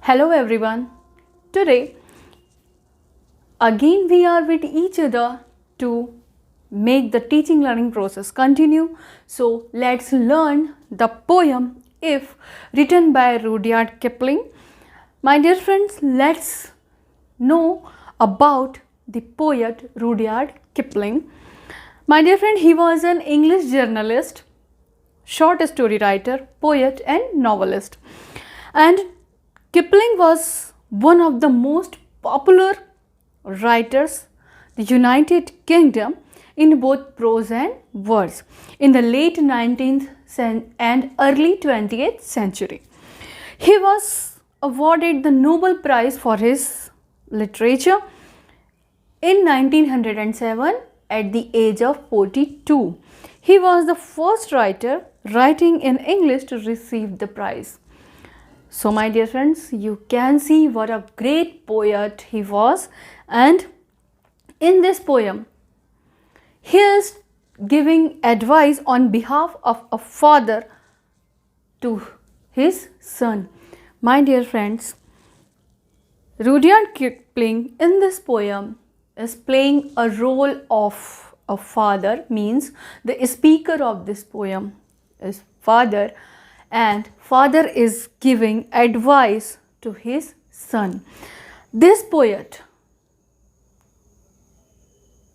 Hello everyone. Today again we are with each other to make the teaching learning process continue. So let's learn the poem If, written by Rudyard Kipling. My dear friends, let's know about the poet Rudyard Kipling. My dear friend, he was an English journalist, short story writer, poet and novelist. And Kipling was one of the most popular writers in the United Kingdom in both prose and verse in the late 19th and early 20th century. He was awarded the Nobel Prize for his literature in 1907 at the age of 42. He was the first writer writing in English to receive the prize. So my dear friends, you can see what a great poet he was, and in this poem he is giving advice on behalf of a father to his son. My dear friends, Rudyard Kipling in this poem is playing a role of a father, means the speaker of this poem is father, and father is giving advice to his son. This poet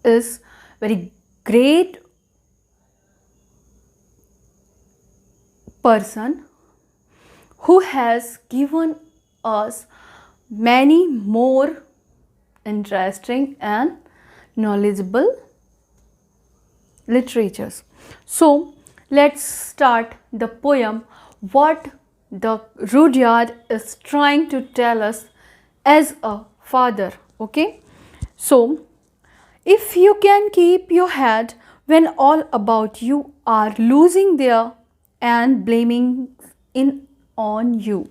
is very great person who has given us many more interesting and knowledgeable literatures. So let's start the poem, what the Rudyard is trying to tell us as a father. Okay, so if you can keep your head when all about you are losing their and blaming in on you,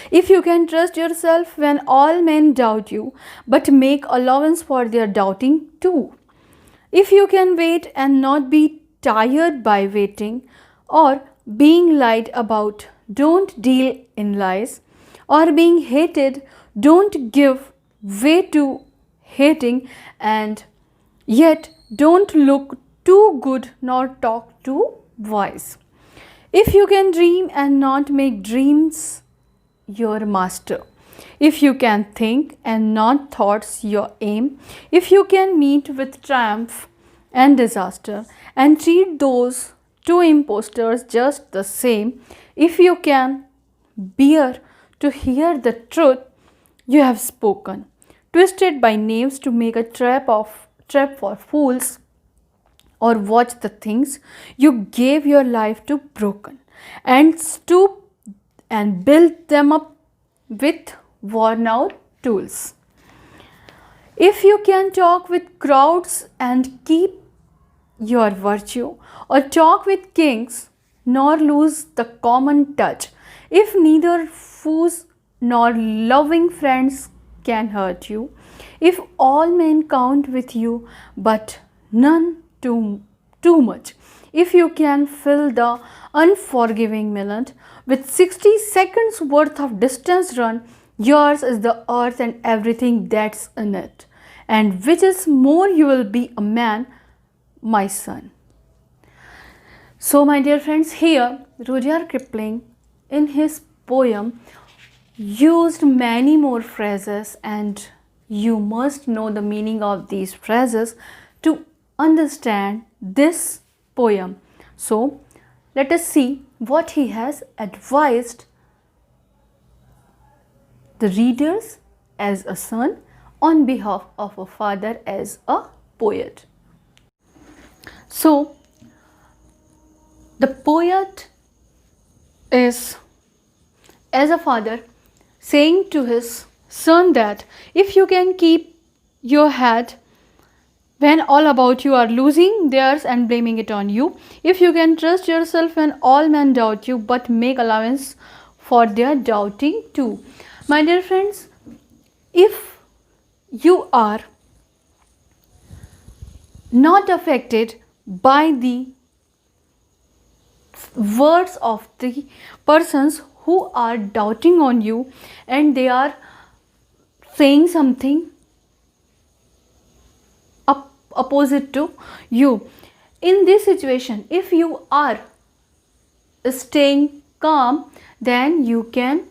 if you can trust yourself when all men doubt you but make allowance for their doubting too, if you can wait and not be tired by waiting or being lied about, don't deal in lies, or being hated, don't give way to hating, and yet don't look too good nor talk too wise. If you can dream and not make dreams your master, if you can think and not thoughts your aim, if you can meet with triumph and disaster and treat those two impostors just the same, if you can bear to hear the truth you have spoken, twisted by knaves to make a trap for fools, or watch the things you gave your life to broken, and stoop and build them up with worn out tools. If you can talk with crowds and keep your virtue, or talk with kings nor lose the common touch, if neither foes nor loving friends can hurt you, if all men count with you but none too much, if you can fill the unforgiving minute with 60 seconds worth of distance run, yours is the earth and everything that's in it, and which is more, you will be a man, my son. So my dear friends, here Rudyard Kipling in his poem used many more phrases, and you must know the meaning of these phrases to understand this poem. So let us see what he has advised the readers as a son on behalf of a father as a poet. So the poet is, as a father, saying to his son that if you can keep your head when all about you are losing theirs and blaming it on you, if you can trust yourself when all men doubt you but make allowance for their doubting too. My dear friends, if you are not affected by the words of the persons who are doubting on you and they are saying something opposite to you. In this situation, if you are staying calm, then you can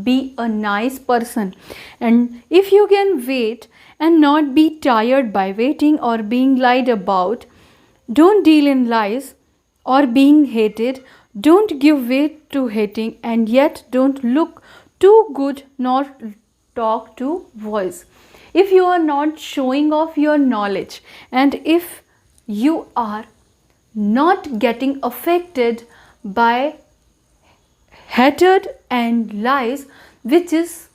be a nice person. And if you can wait and not be tired by waiting or being lied about, don't deal in lies or being hated, don't give way to hating, and yet don't look too good nor talk to voice. If you are not showing off your knowledge, and if you are not getting affected by hatred and lies which is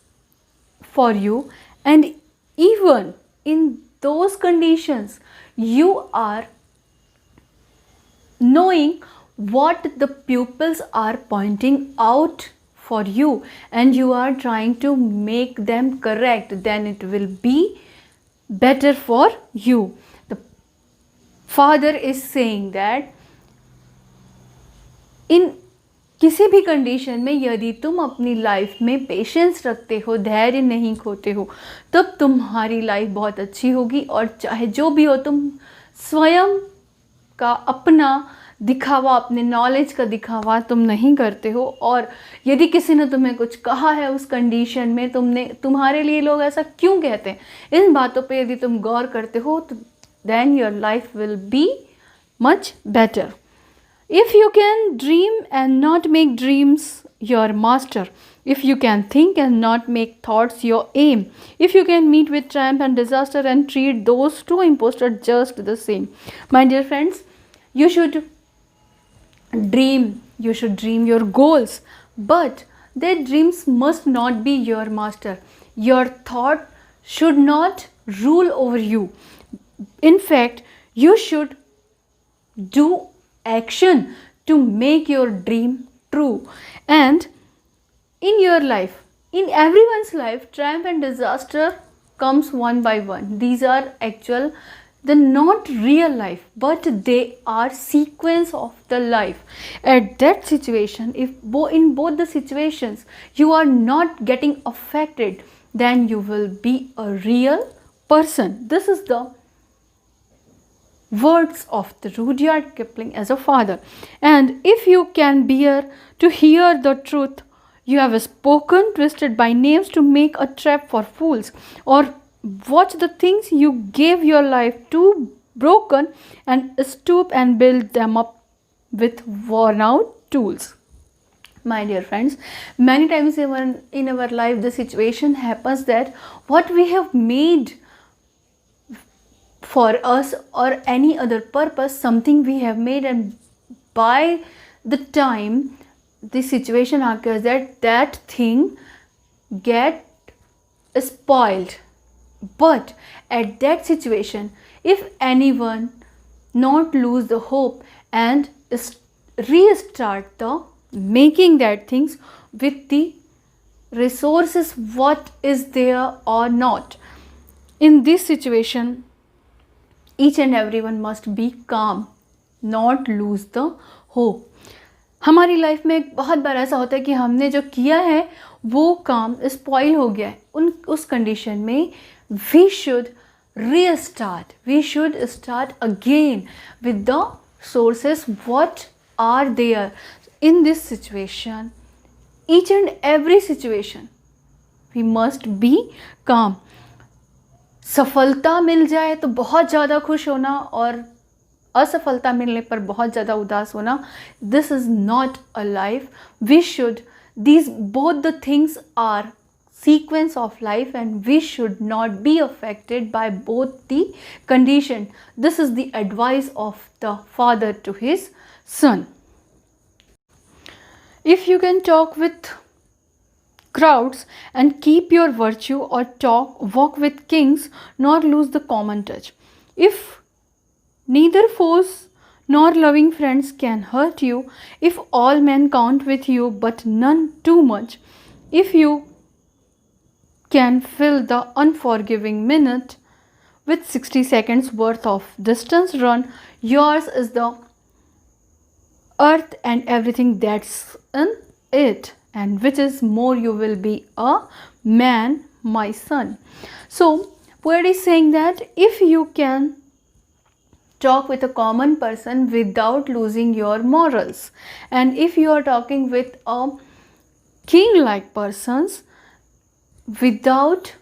for you, and even in those conditions you are knowing what the pupils are pointing out for you and you are trying to make them correct, then it will be better for you. The father is saying that in किसी भी condition में यदि तुम अपनी life में patience रखते हो, धैर्य नहीं खोते हो, तब तुम्हारी लाइफ बहुत अच्छी होगी। और चाहे जो भी हो, तुम स्वयं का अपना दिखावा, अपने नॉलेज का दिखावा तुम नहीं करते हो। और यदि किसी ने तुम्हें कुछ कहा है उस कंडीशन में, तुम्हारे लिए लोग ऐसा क्यों कहते हैं, इन बातों पे यदि तुम गौर करते हो तो then your life will be much better. If you can dream and not make dreams your master, if you can think and not make thoughts your aim, if you can meet with triumph and disaster and treat those two impostors just the same. My dear friends, you should dream your goals, but their dreams must not be your master. Your thought should not rule over you. In fact, you should do action to make your dream true. And in your life, in everyone's life, triumph and disaster comes one by one. These are actual, the not real life, but they are sequence of the life. At that situation, if in both the situations you are not getting affected, then you will be a real person. This is the words of the Rudyard Kipling as a father. And if you can bear to hear the truth you have spoken, twisted by names to make a trap for fools, or watch the things you gave your life to broken and stoop and build them up with worn out tools. My dear friends, many times in our life the situation happens that what we have made for us or any other purpose, something we have made, and by the time the situation occurs that thing get spoiled. But at that situation, if anyone not lose the hope and restart the making that things with the resources what is there or not, in this situation each and everyone must be calm, not lose the hope. हमारी life में एक बहुत बार ऐसा होता है कि हमने जो किया है वो काम स्पॉइल हो गया है। उस कंडीशन में we should restart, we should start again with the sources what are there. In this situation, each and every situation, we must be calm. सफलता मिल जाए तो बहुत ज़्यादा खुश होना और असफलता मिलने पर बहुत ज़्यादा उदास होना, this is not a life. We should, these both the things are sequence of life and we should not be affected by both the condition. This is the advice of the father to his son. If you can talk with crowds and keep your virtue, or walk with kings, nor lose the common touch. If neither foes nor loving friends can hurt you, if all men count with you but none too much, if you can fill the unforgiving minute with 60 seconds worth of distance run, yours is the earth and everything that's in it. and which is more you will be a man, my son. So poet is saying that if you can talk with a common person without losing your morals, and if you are talking with a king like persons without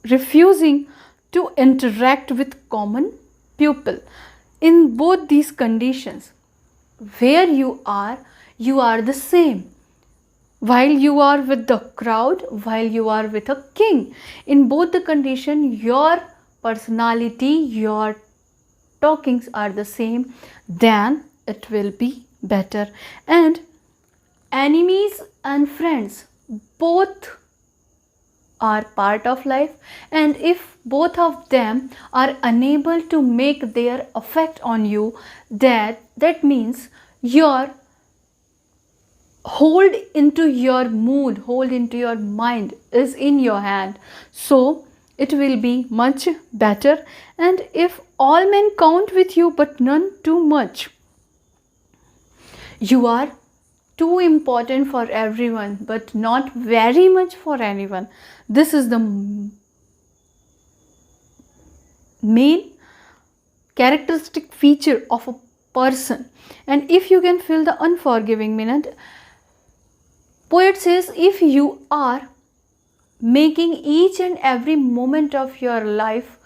refusing to interact with common people, in both these conditions, where you are the same. While you are with the crowd, while you are with a king, in both the condition, your personality, your talkings are the same, then it will be better. And enemies and friends both are part of life, and if both of them are unable to make their effect on you, that means your hold into your mood, hold into your mind is in your hand, so it will be much better. And if all men count with you but none too much, you are too important for everyone but not very much for anyone. This is the main characteristic feature of a person. And if you can feel the unforgiving minute, poet says, if you are making each and every moment of your life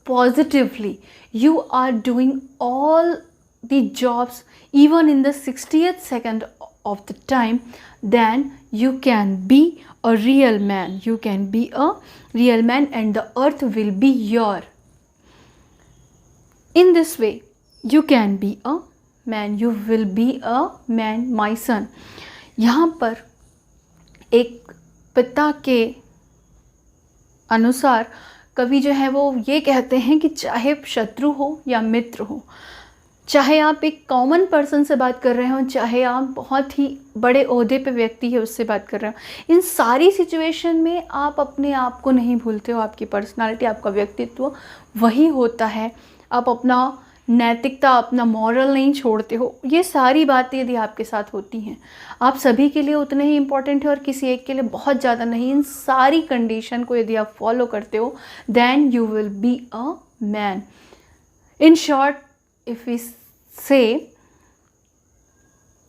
positively, you are doing all the jobs even in the 60th second of the time, then you can be a real man. You can be a real man and the earth will be your. In this way, you can be a man. You will be a man, my son. यहाँ पर एक पिता के अनुसार कवि जो है वो ये कहते हैं कि चाहे शत्रु हो या मित्र हो, चाहे आप एक कॉमन पर्सन से बात कर रहे हो, चाहे आप बहुत ही बड़े ओहदे पे व्यक्ति है उससे बात कर रहे हो, इन सारी सिचुएशन में आप अपने आप को नहीं भूलते हो। आपकी पर्सनालिटी, आपका व्यक्तित्व वही होता है। आप अपना नैतिकता, अपना मॉरल नहीं छोड़ते हो। ये सारी बातें यदि आपके साथ होती हैं, आप सभी के लिए उतने ही इम्पॉर्टेंट है और किसी एक के लिए बहुत ज़्यादा नहीं। इन सारी कंडीशन को यदि आप फॉलो करते हो, then you will be a man. In short, if we say,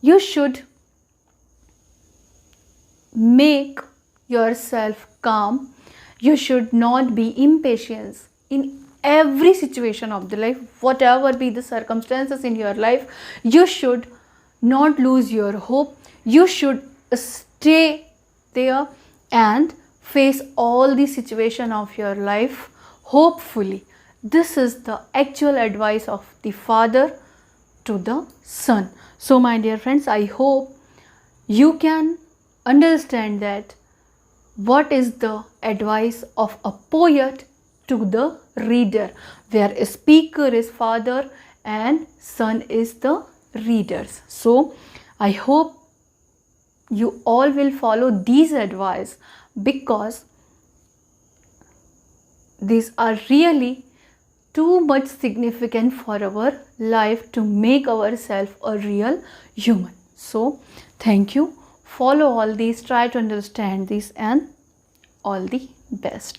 you should make yourself calm. You should not be impatient in every situation of the life. Whatever be the circumstances in your life, you should not lose your hope. You should stay there and face all the situation of your life hopefully. This is the actual advice of the father to the son. So my dear friends, I hope you can understand that what is the advice of a poet to the reader, where a speaker is father and son is the readers. So I hope you all will follow these advice, because these are really too much significant for our life to make ourselves a real human. So thank you. Follow all these, try to understand this, and all the best.